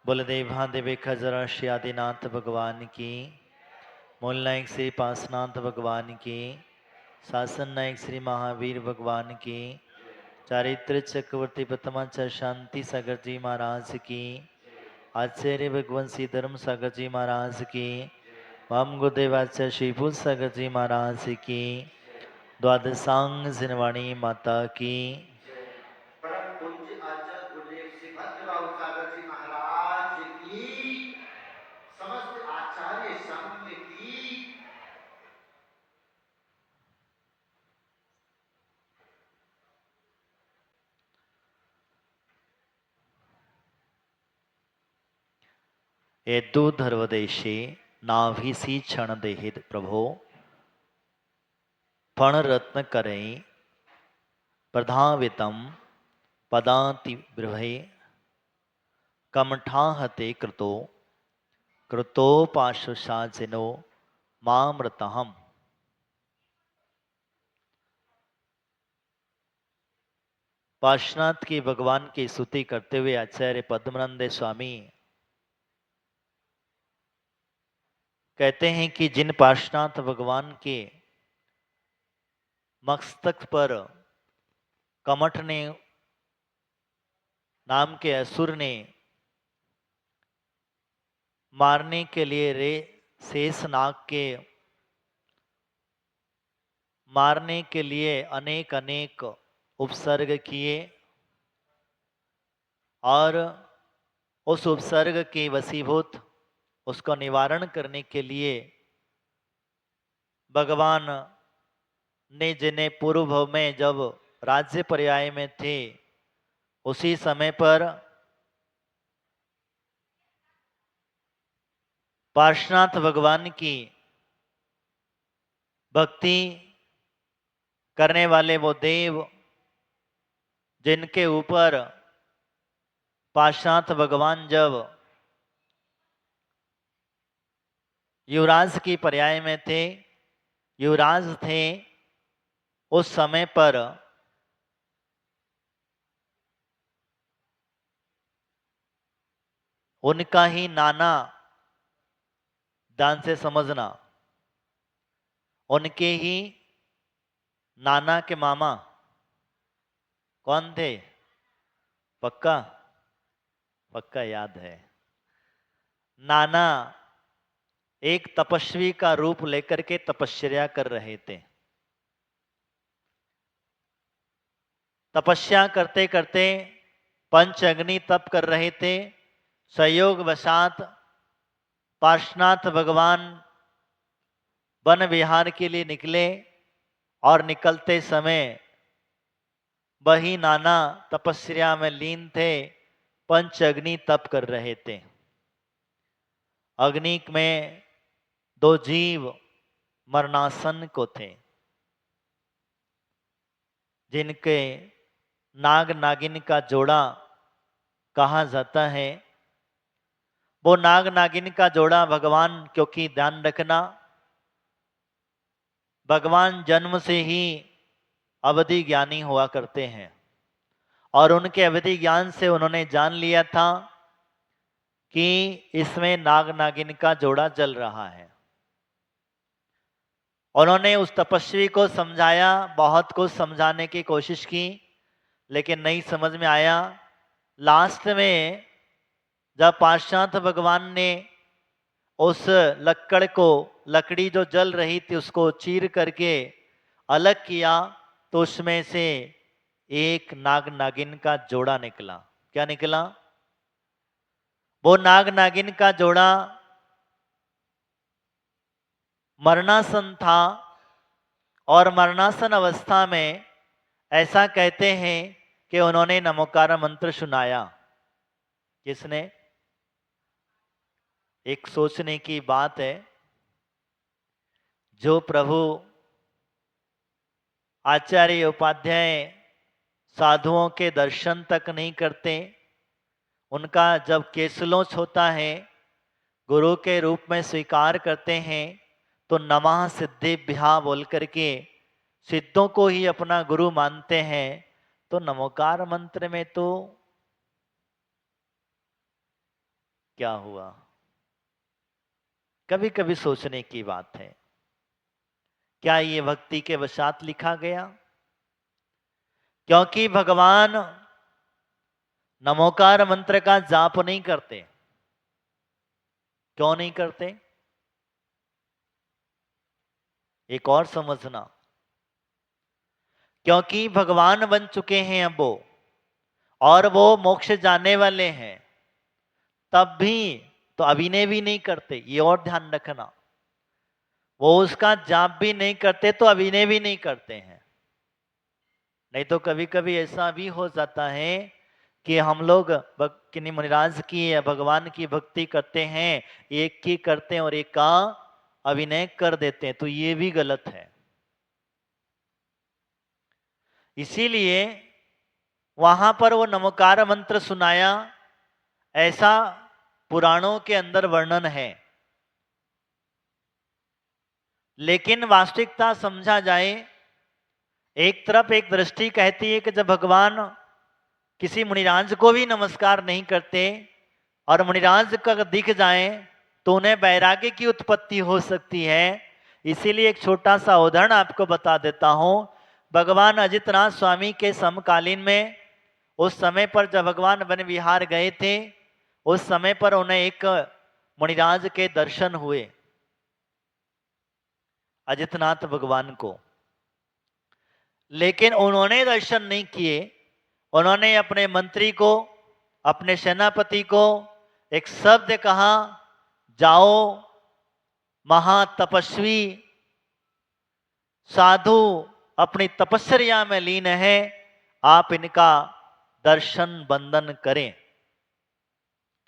बलदेव महादेव खजरा श्री आदिनाथ भगवान की। मूल नायक श्री पासनाथ भगवान की। शासन नायक श्री महावीर भगवान की। चारित्र चक्रवर्ती प्रथमाचार्य शांति सागर जी महाराज की। आचार्य भगवंशी धर्म सागर जी महाराज की। वाम गुरुदेवाचार्य श्रीभूल सागर जी महाराज की। द्वादशांग जिनवाणी माता की। परम पूज्य आचार्य गुरुदेव श्री भद्रबाहु सागर जी महाराज की, समस्त आचार्य संघ की। एदो धर्वदेशे नाभिसी क्षण देहित प्रभो फण रत्न करें प्रधावितम पदाति ब्रहे कमठाहते कृतो कृतोपाशाचिनो मामृतहम। पार्श्वनाथ की भगवान की स्तुति करते हुए आचार्य पद्मानंद स्वामी कहते हैं कि जिन पार्श्वनाथ भगवान के मस्तक पर कमठ ने नाम के असुर ने मारने के लिए रे शेषनाग के मारने के लिए अनेक अनेक उपसर्ग किए और उस उपसर्ग के वशीभूत उसको निवारण करने के लिए भगवान ने जिन्हें पूर्व भव में जब राज्य पर्याय में थे उसी समय पर पार्श्वनाथ भगवान की भक्ति करने वाले वो देव जिनके ऊपर पार्श्वनाथ भगवान जब युवराज की पर्याय में थे, युवराज थे, उस समय पर उनका ही नाना, ध्यान से समझना, उनके ही नाना के मामा कौन थे? पक्का पक्का याद है। नाना एक तपस्वी का रूप लेकर के तपस्या कर रहे थे। तपस्या करते करते पंच अग्नि तप कर रहे थे। संयोग वशात पार्श्वनाथ भगवान वन विहार के लिए निकले और निकलते समय वही नाना तपस्या में लीन थे, पंच अग्नि तप कर रहे थे। अग्नि में दो जीव मरणासन को थे, जिनके नाग नागिन का जोड़ा कहा जाता है। वो नाग नागिन का जोड़ा भगवान, क्योंकि ध्यान रखना भगवान जन्म से ही अवधि ज्ञानी हुआ करते हैं और उनके अवधि ज्ञान से उन्होंने जान लिया था कि इसमें नाग नागिन का जोड़ा चल रहा है। उन्होंने उस तपस्वी को समझाया, बहुत कुछ समझाने की कोशिश की, लेकिन नहीं समझ में आया। लास्ट में जब पार्श्वनाथ भगवान ने उस लकड़ी जो जल रही थी उसको चीर करके अलग किया तो उसमें से एक नाग नागिन का जोड़ा निकला। क्या निकला? वो नाग नागिन का जोड़ा मरणासन था और मरणासन अवस्था में ऐसा कहते हैं कि उन्होंने नमोकार मंत्र सुनाया। किसने? एक सोचने की बात है, जो प्रभु आचार्य उपाध्याय साधुओं के दर्शन तक नहीं करते, उनका जब केसलोच होता है, गुरु के रूप में स्वीकार करते हैं तो नमः सिद्धिभ्या बोल करके सिद्धों को ही अपना गुरु मानते हैं। तो नमोकार मंत्र में तो क्या हुआ? कभी कभी सोचने की बात है। क्या ये भक्ति के वशात लिखा गया? क्योंकि भगवान नमोकार मंत्र का जाप नहीं करते। क्यों नहीं करते? एक और समझना, क्योंकि भगवान बन चुके हैं अब वो, और वो मोक्ष जाने वाले हैं, तब भी तो अभिनय भी नहीं करते, ये और ध्यान रखना। वो उसका जाप भी नहीं करते तो अभिनय भी नहीं करते हैं। नहीं तो कभी कभी ऐसा भी हो जाता है कि हम लोग किन्हीं मुनिराज की या भगवान की भक्ति करते हैं, एक की करते हैं और एक का अभिनय कर देते हैं, तो ये भी गलत है। इसीलिए वहां पर वो नमोकार मंत्र सुनाया, ऐसा पुराणों के अंदर वर्णन है। लेकिन वास्तविकता समझा जाए, एक तरफ एक दृष्टि कहती है कि जब भगवान किसी मुनिराज को भी नमस्कार नहीं करते और मुनिराज का दिख जाए तो उन्हें वैराग्य की उत्पत्ति हो सकती है। इसीलिए एक छोटा सा उदाहरण आपको बता देता हूं। भगवान अजितनाथ स्वामी के समकालीन में, उस समय पर जब भगवान वन विहार गए थे, उस समय पर उन्हें एक मुनिराज के दर्शन हुए, अजितनाथ भगवान को। लेकिन उन्होंने दर्शन नहीं किए। उन्होंने अपने मंत्री को, अपने सेनापति को एक शब्द कहा, जाओ, महातपस्वी साधु अपनी तपस्या में लीन है, आप इनका दर्शन बंदन करें।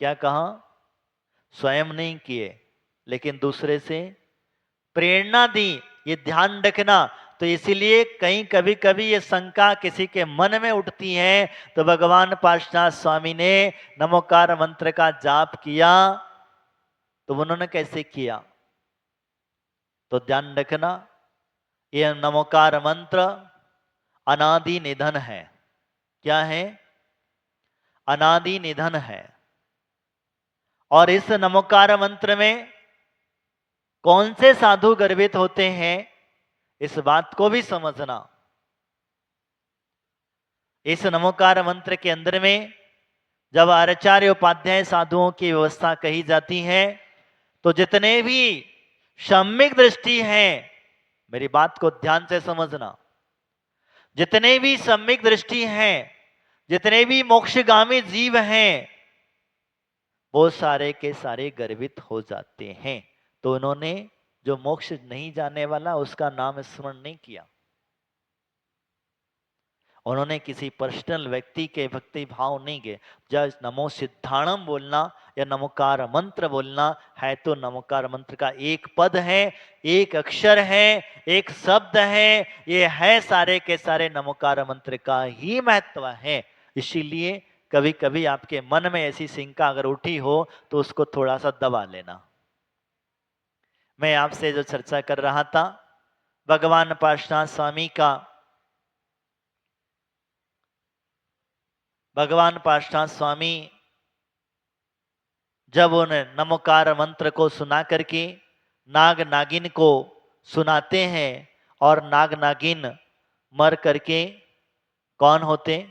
क्या कहा? स्वयं नहीं किए, लेकिन दूसरे से प्रेरणा दी। ये ध्यान रखना। तो इसीलिए कहीं कभी कभी ये शंका किसी के मन में उठती है, तो भगवान पार्श्वनाथ स्वामी ने नमोकार मंत्र का जाप किया, तो उन्होंने कैसे किया? तो ध्यान रखना, ये नमोकार मंत्र अनादि निधन है। क्या है? अनादि निधन है। और इस नमोकार मंत्र में कौन से साधु गर्वित होते हैं, इस बात को भी समझना। इस नमोकार मंत्र के अंदर में जब आचार्य उपाध्याय साधुओं की व्यवस्था कही जाती है, तो जितने भी सम्यक दृष्टि हैं, मेरी बात को ध्यान से समझना, जितने भी सम्यक दृष्टि हैं, जितने भी मोक्षगामी जीव हैं, वो सारे के सारे गर्वित हो जाते हैं। तो उन्होंने जो मोक्ष नहीं जाने वाला उसका नाम स्मरण नहीं किया। उन्होंने किसी पर्सनल व्यक्ति के भक्ति भाव नहीं गए। जब नमो सिद्धाणम बोलना या नमोकार मंत्र बोलना है, तो नमोकार मंत्र का एक पद है, एक अक्षर है, एक शब्द है, ये है सारे के सारे नमोकार मंत्र का ही महत्व है। इसीलिए कभी कभी आपके मन में ऐसी शंका अगर उठी हो तो उसको थोड़ा सा दबा लेना। मैं आपसे जो चर्चा कर रहा था, भगवान पार्श्वनाथ स्वामी का, भगवान पार्श्वनाथ स्वामी जब उन नमोकार मंत्र को सुना करके नाग नागिन को सुनाते हैं, और नाग नागिन मर करके कौन होते?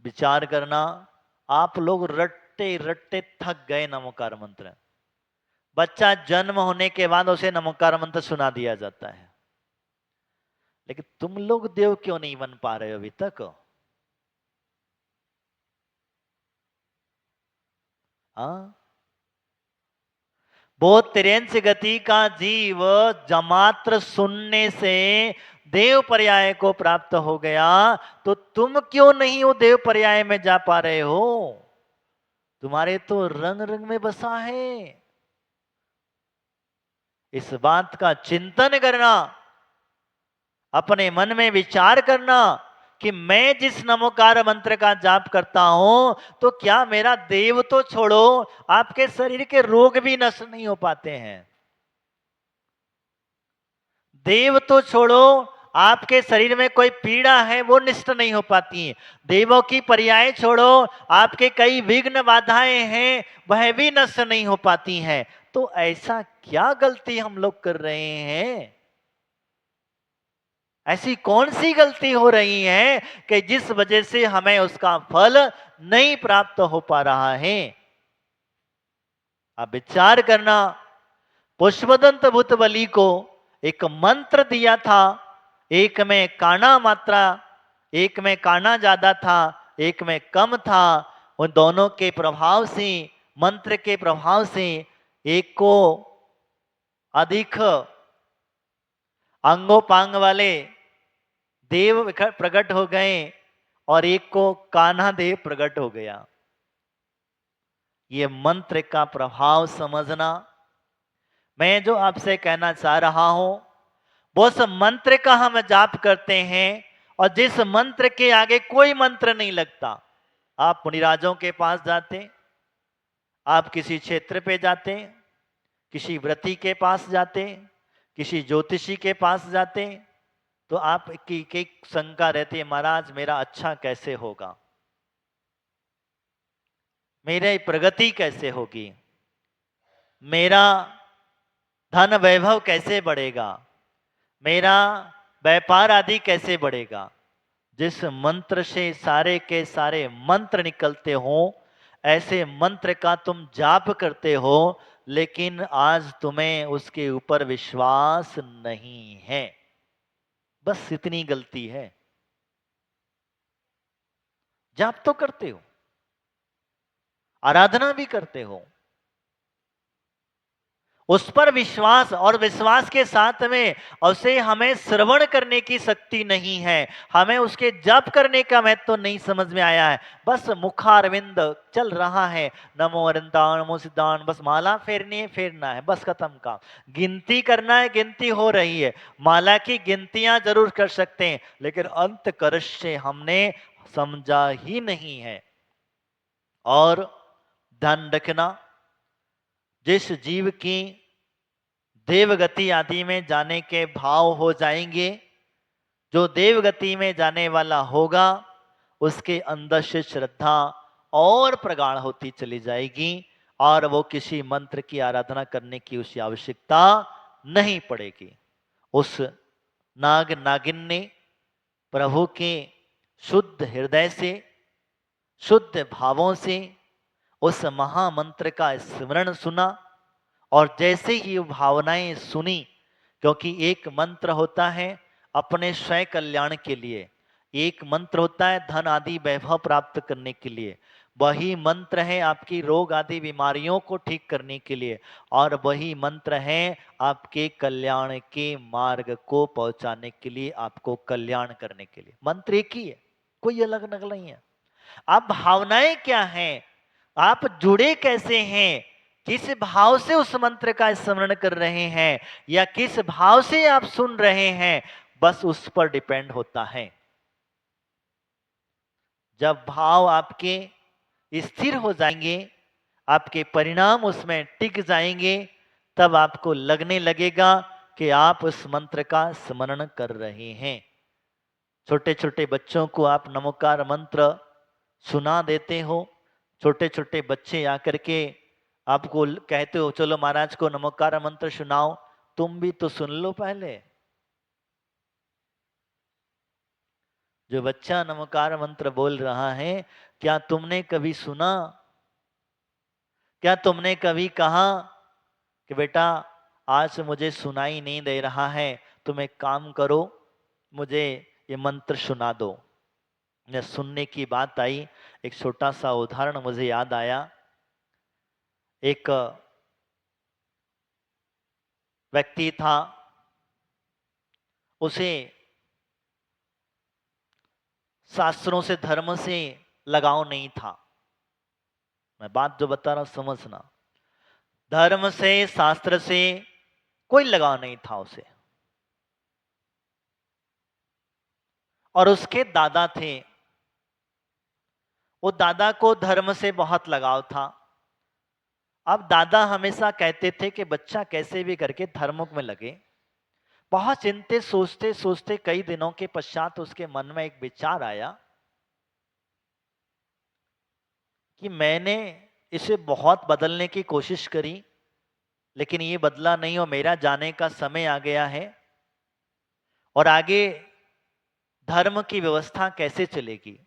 विचार करना। आप लोग रट्टे रट्टे थक गए नमोकार मंत्र। बच्चा जन्म होने के बाद उसे नमोकार मंत्र सुना दिया जाता है, लेकिन तुम लोग देव क्यों नहीं बन पा रहे हो अभी तक? हाँ, वो तिरंश गति का जीव जमात्र सुनने से देव पर्याय को प्राप्त हो गया, तो तुम क्यों नहीं वो देव पर्याय में जा पा रहे हो? तुम्हारे तो रंग रंग में बसा है। इस बात का चिंतन करना, अपने मन में विचार करना कि मैं जिस नमोकार मंत्र का जाप करता हूं, तो क्या मेरा देव तो छोड़ो, आपके शरीर के रोग भी नष्ट नहीं हो पाते हैं। देव तो छोड़ो, आपके शरीर में कोई पीड़ा है वो नष्ट नहीं हो पाती है। देवों की पर्याय छोड़ो, आपके कई विघ्न बाधाएं हैं वह भी नष्ट नहीं हो पाती हैं। तो ऐसा क्या गलती हम लोग कर रहे हैं? ऐसी कौन सी गलती हो रही है कि जिस वजह से हमें उसका फल नहीं प्राप्त हो पा रहा है? आप विचार करना। पुष्पदंत भूत बलि को एक मंत्र दिया था, एक में काना मात्रा, एक में काना ज्यादा था, एक में कम था। उन दोनों के प्रभाव से, मंत्र के प्रभाव से एक को अधिक अंगोपांग वाले देव प्रकट हो गए और एक को कान्हा देव प्रकट हो गया। ये मंत्र का प्रभाव समझना। मैं जो आपसे कहना चाह रहा हूं, वो उस मंत्र का हम जाप करते हैं और जिस मंत्र के आगे कोई मंत्र नहीं लगता। आप मुनिराजों के पास जाते, आप किसी क्षेत्र पे जाते, किसी व्रती के पास जाते, किसी ज्योतिषी के पास जाते, तो आपकी शंका रहती है, महाराज मेरा अच्छा कैसे होगा, मेरी प्रगति कैसे होगी, मेरा धन वैभव कैसे बढ़ेगा, मेरा व्यापार आदि कैसे बढ़ेगा। जिस मंत्र से सारे के सारे मंत्र निकलते हो, ऐसे मंत्र का तुम जाप करते हो, लेकिन आज तुम्हें उसके ऊपर विश्वास नहीं है। बस इतनी गलती है। जाप तो करते हो, आराधना भी करते हो, उस पर विश्वास, और विश्वास के साथ में उसे हमें श्रवण करने की शक्ति नहीं है, हमें उसके जप करने का महत्व तो नहीं समझ में आया है। बस मुखारविंद चल रहा है, नमो अरिंदान नमो सिद्धान, बस माला फेरनी है, फेरना है, बस खत्म काम। गिनती करना है, गिनती हो रही है, माला की गिनतियां जरूर कर सकते हैं, लेकिन अंत करश से हमने समझा ही नहीं है। और ध्यान रखना, जिस जीव की देवगति आदि में जाने के भाव हो जाएंगे, जो देवगति में जाने वाला होगा, उसके अंदर से श्रद्धा और प्रगाढ़ होती चली जाएगी और वो किसी मंत्र की आराधना करने की उसे आवश्यकता नहीं पड़ेगी। उस नाग नागिन ने प्रभु के शुद्ध हृदय से, शुद्ध भावों से उस महामंत्र का स्मरण सुना, और जैसे ही वो भावनाएं सुनी, क्योंकि एक मंत्र होता है अपने स्वयं कल्याण के लिए, एक मंत्र होता है धन आदि वैभव प्राप्त करने के लिए, वही मंत्र है आपकी रोग आदि बीमारियों को ठीक करने के लिए, और वही मंत्र है आपके कल्याण के मार्ग को पहुंचाने के लिए, आपको कल्याण करने के लिए। मंत्र एक ही है, कोई अलग नकल नहीं है। आप भावनाएं क्या हैं, आप जुड़े कैसे हैं, किस भाव से उस मंत्र का स्मरण कर रहे हैं, या किस भाव से आप सुन रहे हैं, बस उस पर डिपेंड होता है। जब भाव आपके स्थिर हो जाएंगे, आपके परिणाम उसमें टिक जाएंगे, तब आपको लगने लगेगा कि आप उस मंत्र का स्मरण कर रहे हैं। छोटे छोटे बच्चों को आप नमोकार मंत्र सुना देते हो, छोटे छोटे बच्चे आकर के आपको कहते हो चलो महाराज को नमोकार मंत्र सुनाओ, तुम भी तो सुन लो पहले। जो बच्चा नमोकार मंत्र बोल रहा है, क्या तुमने कभी सुना, क्या तुमने कभी कहा कि बेटा आज मुझे सुनाई नहीं दे रहा है, तुम एक काम करो, मुझे ये मंत्र सुना दो। न सुनने की बात आई, एक छोटा सा उदाहरण मुझे याद आया। एक व्यक्ति था, उसे शास्त्रों से, धर्म से लगाव नहीं था। मैं बात जो बता रहा हूं समझना, धर्म से, शास्त्र से कोई लगाव नहीं था उसे। और उसके दादा थे, वो दादा को धर्म से बहुत लगाव था। अब दादा हमेशा कहते थे कि बच्चा कैसे भी करके धर्म में लगे, बहुत चिंतित सोचते सोचते कई दिनों के पश्चात उसके मन में एक विचार आया कि मैंने इसे बहुत बदलने की कोशिश करी, लेकिन ये बदला नहीं और मेरा जाने का समय आ गया है। और आगे धर्म की व्यवस्था कैसे चलेगी?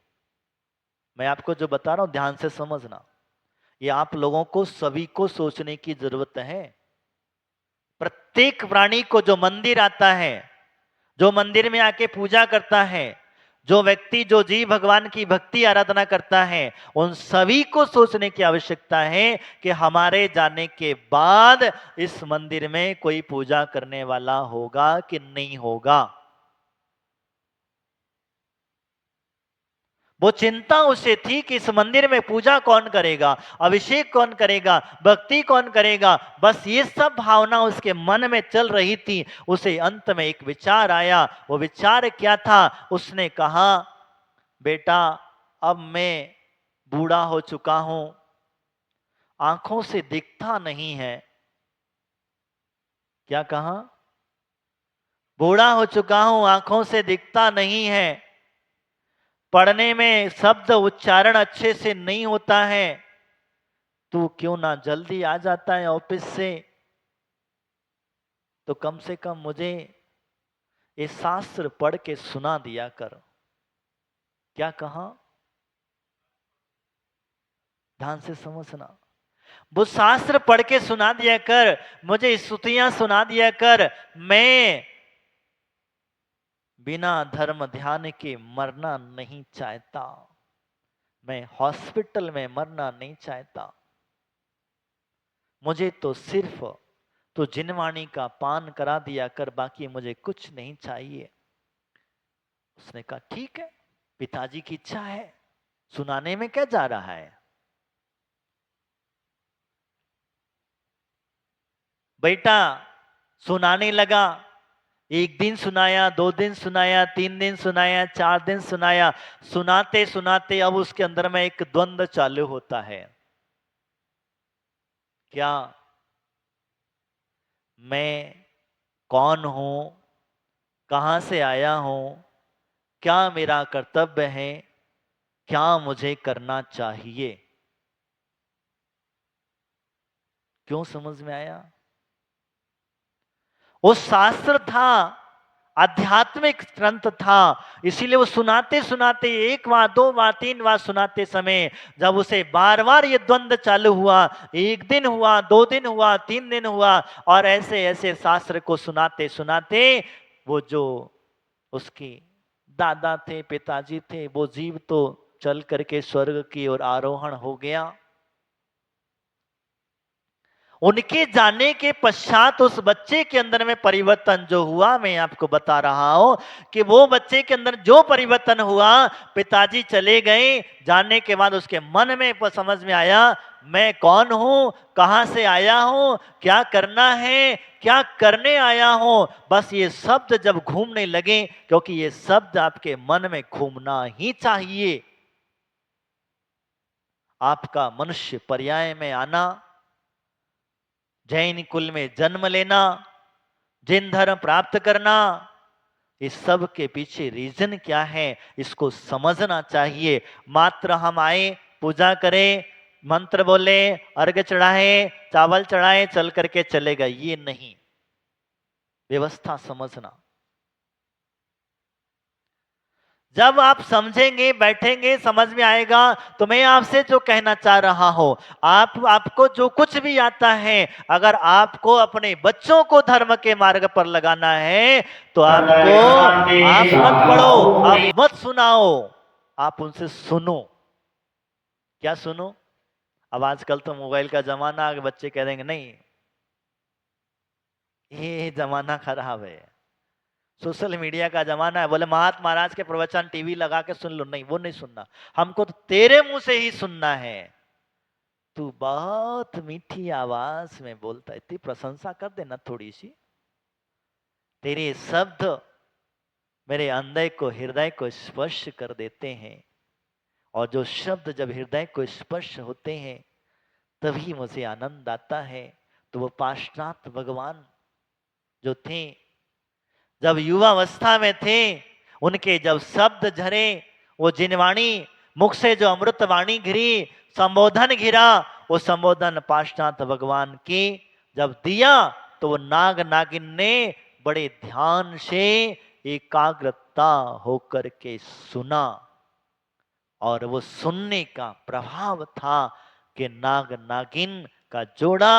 मैं आपको जो बता रहा हूं ध्यान से समझना। ये आप लोगों को सभी को सोचने की जरूरत है। प्रत्येक प्राणी को जो मंदिर आता है, जो मंदिर में आके पूजा करता है, जो व्यक्ति जो जीव भगवान की भक्ति आराधना करता है, उन सभी को सोचने की आवश्यकता है कि हमारे जाने के बाद इस मंदिर में कोई पूजा करने वाला होगा कि नहीं होगा। वो चिंता उसे थी कि इस मंदिर में पूजा कौन करेगा, अभिषेक कौन करेगा, भक्ति कौन करेगा। बस ये सब भावना उसके मन में चल रही थी। उसे अंत में एक विचार आया। वो विचार क्या था? उसने कहा, बेटा अब मैं बूढ़ा हो चुका हूं, आंखों से दिखता नहीं है। क्या कहा? बूढ़ा हो चुका हूं, आंखों से दिखता नहीं है। पढ़ने में शब्द उच्चारण अच्छे से नहीं होता है। तू क्यों ना जल्दी आ जाता है ऑफिस से, तो कम से कम मुझे ये शास्त्र पढ़ के सुना दिया कर। क्या कहा? ध्यान से समझना। वो शास्त्र पढ़ के सुना दिया कर, मुझे स्तुतियां सुना दिया कर। मैं बिना धर्म ध्यान के मरना नहीं चाहता। मैं हॉस्पिटल में मरना नहीं चाहता। मुझे तो सिर्फ तो जिनवाणी का पान करा दिया कर, बाकी मुझे कुछ नहीं चाहिए। उसने कहा ठीक है, पिताजी की इच्छा है, सुनाने में क्या जा रहा है। बेटा सुनाने लगा। एक दिन सुनाया, 2 दिन सुनाया, 3 दिन सुनाया, 4 दिन सुनाया। सुनाते सुनाते अब उसके अंदर में एक द्वंद्व चालू होता है। क्या? मैं कौन हूं? कहां से आया हूं? क्या मेरा कर्तव्य है? क्या मुझे करना चाहिए? क्यों? समझ में आया? वो शास्त्र था, आध्यात्मिक ग्रंथ था। इसीलिए वो सुनाते सुनाते 1 बार 2 बार 3 बार सुनाते समय जब उसे बार बार ये द्वंद्व चालू हुआ, 1 दिन हुआ, 2 दिन हुआ, 3 दिन हुआ, और ऐसे ऐसे शास्त्र को सुनाते सुनाते वो जो उसके दादा थे, पिताजी थे, वो जीव तो चल करके स्वर्ग की ओर आरोहण हो गया। उनके जाने के पश्चात उस बच्चे के अंदर में परिवर्तन जो हुआ, मैं आपको बता रहा हूं कि वो बच्चे के अंदर जो परिवर्तन हुआ, पिताजी चले गए, जाने के बाद उसके मन में समझ में आया मैं कौन हूं, कहां से आया हूं, क्या करना है, क्या करने आया हूं। बस ये शब्द जब घूमने लगे, क्योंकि ये शब्द आपके मन में घूमना ही चाहिए। आपका मनुष्य पर्याय में आना, जैन कुल में जन्म लेना, जिन धर्म प्राप्त करना, इस सब के पीछे रीजन क्या है, इसको समझना चाहिए। मात्र हम आए, पूजा करें, मंत्र बोले, अर्घ चढ़ाए, चावल चढ़ाए, चल करके चले गए, ये नहीं। व्यवस्था समझना। जब आप समझेंगे, बैठेंगे, समझ में आएगा। तो मैं आपसे जो कहना चाह रहा हूं, आपको जो कुछ भी आता है, अगर आपको अपने बच्चों को धर्म के मार्ग पर लगाना है तो आपको, आप मत पढ़ो, आप मत सुनाओ, आप उनसे सुनो। क्या सुनो? अब आजकल तो मोबाइल का जमाना आ गया, बच्चे कह देंगे नहीं, ये जमाना खराब है, सोशल मीडिया का जमाना है, बोले महात्मा महाराज के प्रवचन टीवी लगा के सुन लो। नहीं, वो नहीं सुनना, हमको तो तेरे मुंह से ही सुनना है। तू बहुत मीठी आवाज में बोलता है, इतनी प्रशंसा कर देना थोड़ी सी। तेरे शब्द मेरे अंदर को, हृदय को स्पर्श कर देते हैं, और जो शब्द जब हृदय को स्पर्श होते हैं तभी मुझे आनंद आता है। तो वो पाश्चात्य भगवान जो थे, जब युवावस्था में थे, उनके जब शब्द झरे, वो जिनवाणी मुख से जो अमृत वाणी घिरी, संबोधन घिरा, वो संबोधन पाश्चात्य भगवान की जब दिया, तो वो नाग नागिन ने बड़े ध्यान से एकाग्रता होकर के सुना, और वो सुनने का प्रभाव था कि नाग नागिन का जोड़ा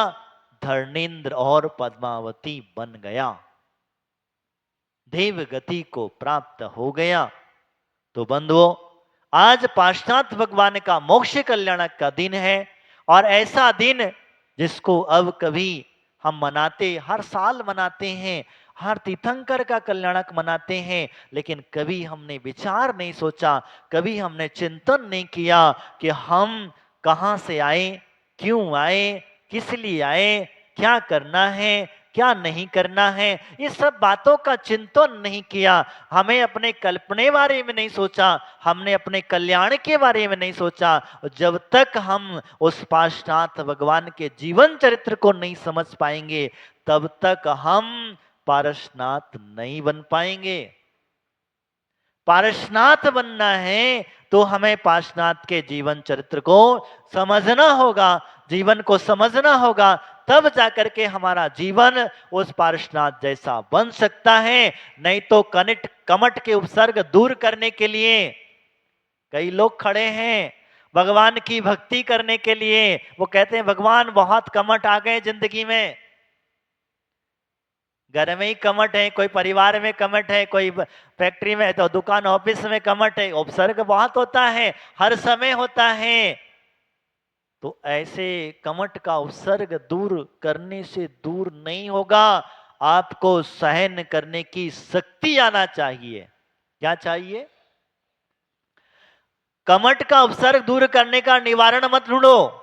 धर्मेंद्र और पद्मावती बन गया, देव गति को प्राप्त हो गया। तो बंधुओं, आज पाश्चात्य भगवान का मोक्ष कल्याणक का दिन है, और ऐसा दिन जिसको अब कभी हम मनाते, हर साल मनाते हैं, हर तीर्थंकर का कल्याणक मनाते हैं, लेकिन कभी हमने विचार नहीं सोचा, कभी हमने चिंतन नहीं किया कि हम कहां से आए, क्यों आए, किस लिए आए, क्या करना है, क्या नहीं करना है, ये सब बातों का चिंतन नहीं किया। हमें अपने कल्पने बारे में नहीं सोचा, हमने अपने कल्याण के बारे में नहीं सोचा। जब तक हम उस पाश्चात्य भगवान के जीवन चरित्र को नहीं समझ पाएंगे, तब तक हम पारसनाथ नहीं बन पाएंगे। पारसनाथ बनना है तो हमें पार्श्वनाथ के जीवन चरित्र को समझना होगा, जीवन को समझना होगा, तब जाकर के हमारा जीवन उस पार्श्वनाथ जैसा बन सकता है। नहीं तो कमट के उपसर्ग दूर करने के लिए कई लोग खड़े हैं, भगवान की भक्ति करने के लिए। वो कहते हैं भगवान बहुत कमट आ गए जिंदगी में, घर में ही कमट है, कोई परिवार में कमट है, कोई फैक्ट्री में, तो दुकान ऑफिस में कमट है, उपसर्ग बहुत होता है, हर समय होता है। तो ऐसे कमट का उपसर्ग दूर करने से दूर नहीं होगा, आपको सहन करने की शक्ति आना चाहिए। क्या चाहिए? कमट का उपसर्ग दूर करने का निवारण मत ढूंढो,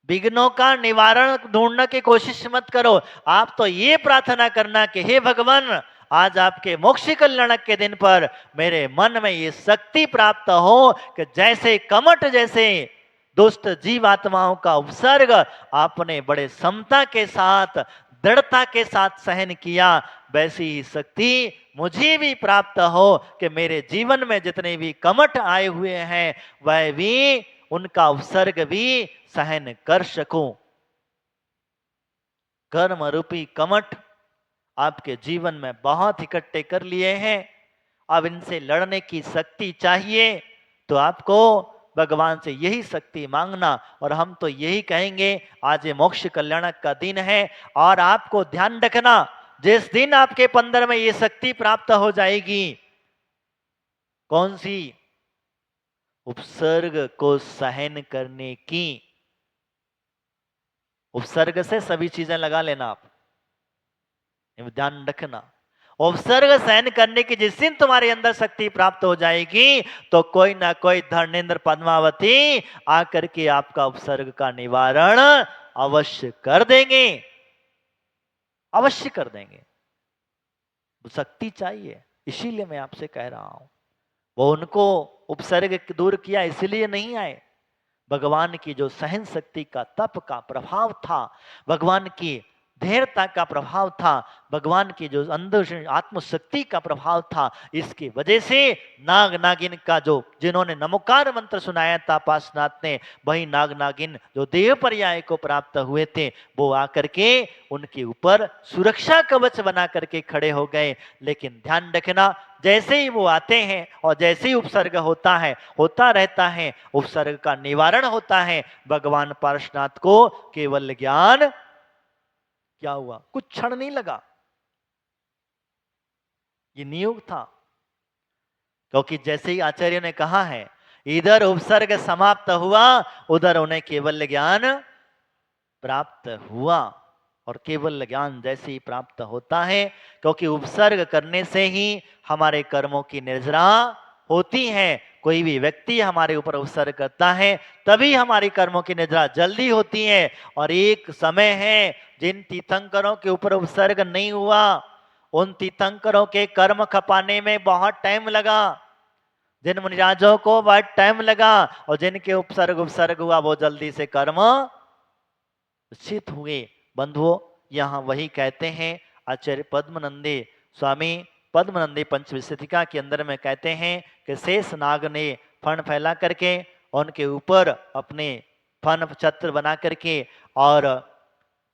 विघ्नों का निवारण ढूंढने की कोशिश मत करो। आप तो ये प्रार्थना करना कि हे भगवान, आज आपके मोक्ष कल्याणक के दिन पर मेरे मन में ये शक्ति प्राप्त हो कि जैसे कमट जैसे दुष्ट जीवात्माओं का उपसर्ग आपने बड़े समता के साथ, दृढ़ता के साथ सहन किया, वैसी ही शक्ति मुझे भी प्राप्त हो कि मेरे जीवन में जितने भी कमट आए हुए हैं, वह भी, उनका उपसर्ग भी सहन कर सकूं। कर्म रूपी कमठ आपके जीवन में बहुत इकट्ठे कर लिए हैं, अब इनसे लड़ने की शक्ति चाहिए, तो आपको भगवान से यही शक्ति मांगना। और हम तो यही कहेंगे, आज ये मोक्ष कल्याणक का दिन है, और आपको ध्यान रखना, जिस दिन आपके पंदर में ये शक्ति प्राप्त हो जाएगी, कौन सी? उपसर्ग को सहन करने की। उपसर्ग से सभी चीजें लगा लेना, आप ध्यान रखना। उपसर्ग सहन करने की जिस दिन तुम्हारे अंदर शक्ति प्राप्त हो जाएगी, तो कोई ना कोई धर्मेंद्र पद्मावती आकर के आपका उपसर्ग का निवारण अवश्य कर देंगे, अवश्य कर देंगे। शक्ति चाहिए, इसीलिए मैं आपसे कह रहा हूं। वो उनको उपसर्ग दूर किया इसलिए नहीं आए, भगवान की जो सहन शक्ति का, तप का प्रभाव था, भगवान की धैर्यता का प्रभाव था, भगवान की जो अंदर आत्मशक्ति का प्रभाव था, इसकी वजह से नाग नागिन का जो, जिन्होंने नमोकार मंत्र सुनाया था पार्श्वनाथ ने, वही नाग नागिन जो देव पर्याय को प्राप्त हुए थे, वो आकर के उनके ऊपर सुरक्षा कवच बना करके खड़े हो गए। लेकिन ध्यान रखना, जैसे ही वो आते हैं और जैसे ही उपसर्ग होता है, होता रहता है, उपसर्ग का निवारण होता है, भगवान पार्श्वनाथ को केवल ज्ञान क्या हुआ, कुछ क्षण नहीं लगा, ये नियोग था। क्योंकि जैसे ही आचार्य ने कहा है, इधर उपसर्ग समाप्त हुआ, उधर उन्हें केवल ज्ञान प्राप्त हुआ। और केवल ज्ञान जैसे ही प्राप्त होता है, क्योंकि उपसर्ग करने से ही हमारे कर्मों की निर्जरा होती है। कोई भी व्यक्ति हमारे ऊपर उपसर्ग करता है, तभी हमारी कर्मों की निद्रा जल्दी होती है। और एक समय है, जिन तीर्थंकरों के ऊपर उपसर्ग नहीं हुआ, उन तीर्थंकरों के कर्म खपाने में बहुत टाइम लगा, जिन मुनिराजों को बहुत टाइम लगा, और जिनके उपसर्ग हुआ, वो जल्दी से कर्म निश्चित हुए। बंधुओं, यहां वही कहते हैं, आचार्य पद्मनंदी स्वामी पद्मनंदी पंचविंशतिका के अंदर में कहते हैं कि शेष नाग ने फण फैला करके उनके ऊपर अपने फन छत्र बना करके और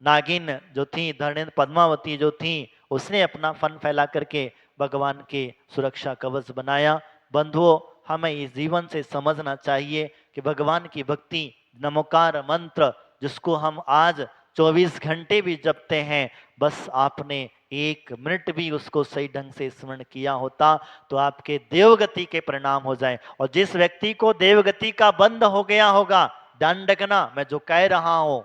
नागिन जो थी धरणेन्द्र पद्मावती जो थी उसने अपना फन फैला करके भगवान के सुरक्षा कवच बनाया। बंधुओं, हमें इस जीवन से समझना चाहिए कि भगवान की भक्ति नमोकार मंत्र जिसको हम आज 24 घंटे भी जपते हैं, बस आपने 1 मिनट भी उसको सही ढंग से स्मरण किया होता तो आपके देवगति के परिणाम हो जाए। और जिस व्यक्ति को देवगति का बंद हो गया होगा, ध्यान रखना मैं जो कह रहा हूं,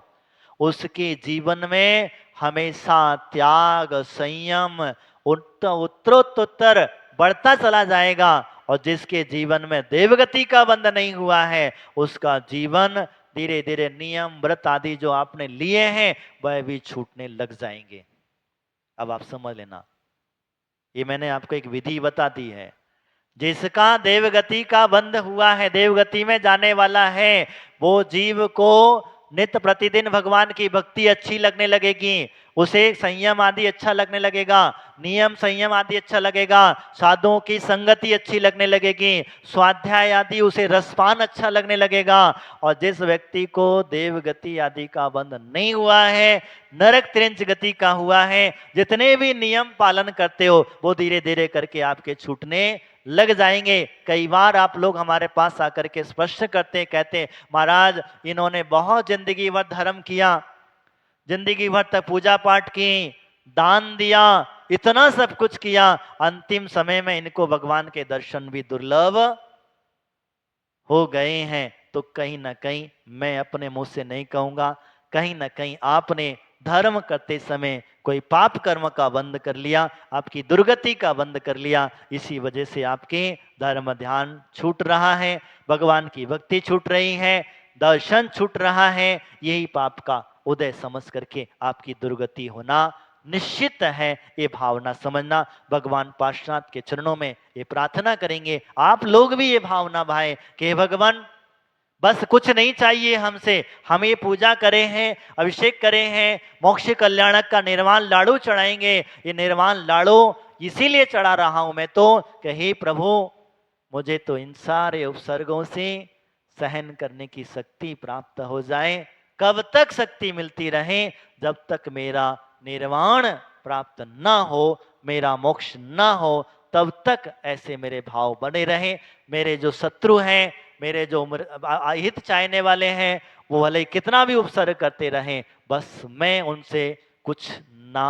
उसके जीवन में हमेशा त्याग संयम उत्तरोत्तर बढ़ता चला जाएगा। और जिसके जीवन में देवगति का बंध नहीं हुआ है, उसका जीवन धीरे धीरे नियम व्रत आदि जो आपने लिए हैं वह भी छूटने लग जाएंगे। अब आप समझ लेना, ये मैंने आपको एक विधि बता दी है। जिसका देवगति का बंध हुआ है, देवगति में जाने वाला है, वो जीव को नित्य प्रतिदिन भगवान की भक्ति अच्छी लगने लगेगी, उसे संयम आदि अच्छा लगने लगेगा, नियम संयम आदि अच्छा लगेगा, साधुओं की संगति अच्छी लगने लगेगी, स्वाध्याय आदि उसे रसपान अच्छा लगने लगेगा। और जिस व्यक्ति को देवगति आदि का बंध नहीं हुआ है, नरक त्रिंच गति का हुआ है, जितने भी नियम पालन करते हो वो धीरे धीरे करके आपके छूटने लग जाएंगे। कई बार आप लोग हमारे पास आकर के स्पष्ट करते कहते महाराज इन्होंने बहुत जिंदगी भर धर्म किया, जिंदगी भर तक पूजा पाठ की, दान दिया, इतना सब कुछ किया, अंतिम समय में इनको भगवान के दर्शन भी दुर्लभ हो गए हैं। तो कहीं ना कहीं मैं अपने मुंह से नहीं कहूंगा, कहीं ना कहीं आपने धर्म करते समय कोई पाप कर्म का बंद कर लिया, आपकी दुर्गति का बंद कर लिया, इसी वजह से आपके धर्म ध्यान छूट रहा है, भगवान की भक्ति छूट रही है, दर्शन छूट रहा है। यही पाप का उदय समझ करके आपकी दुर्गति होना निश्चित है। ये भावना समझना, भगवान पार्श्वनाथ के चरणों में ये प्रार्थना करेंगे, आप लोग भी ये भावना भाई कि भगवान बस कुछ नहीं चाहिए हमसे, हम ये पूजा करे हैं, अभिषेक करे हैं, मोक्ष कल्याणक का निर्वाण लाड़ू चढ़ाएंगे, ये निर्वाण लाड़ू इसीलिए चढ़ा रहा हूं मैं तो कि हे प्रभु मुझे तो इन सारे उपसर्गों से सहन करने की शक्ति प्राप्त हो जाए। कब तक शक्ति मिलती रहे? जब तक मेरा निर्वाण प्राप्त न हो, मेरा मोक्ष न हो, तब तक ऐसे मेरे भाव बने रहे। मेरे जो शत्रु हैं, मेरे जो हित चाहने वाले हैं, वो भले कितना भी उपसर्ग करते रहें, बस मैं उनसे कुछ ना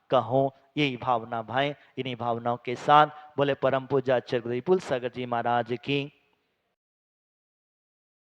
कहूं। यही भावना भाई, इन्हीं भावनाओं के साथ बोले परम पूज्य आचार्य गुरु विपुल सागर जी महाराज की